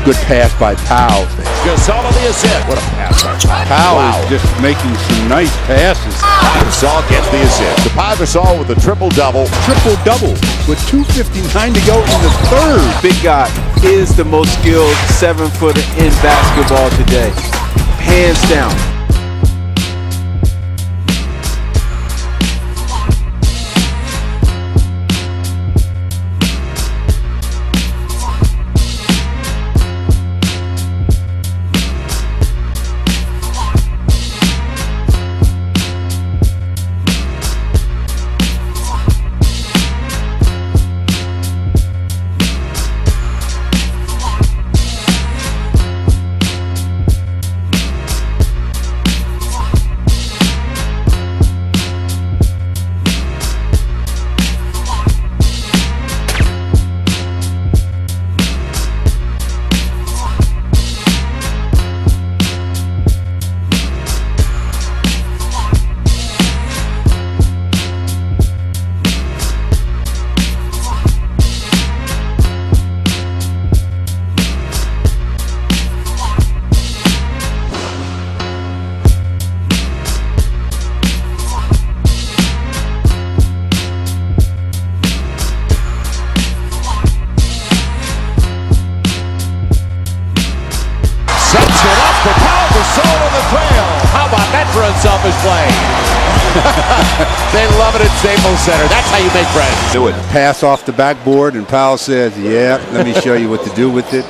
Good pass by Powell. Gasol on the assist. What a pass by Powell is just making some nice passes. Gasol gets the assist. Pau Gasol with a triple-double. Triple-double with 2:59 to go in the third. Big guy is the most skilled 7-footer in basketball today. Hands down. Sets it up for Pau Gasol on the trail. How about that for unselfish play? They love it at Staples Center. That's how you make friends. Do it. Pass off the backboard, and Powell says, yeah, let me show you what to do with it.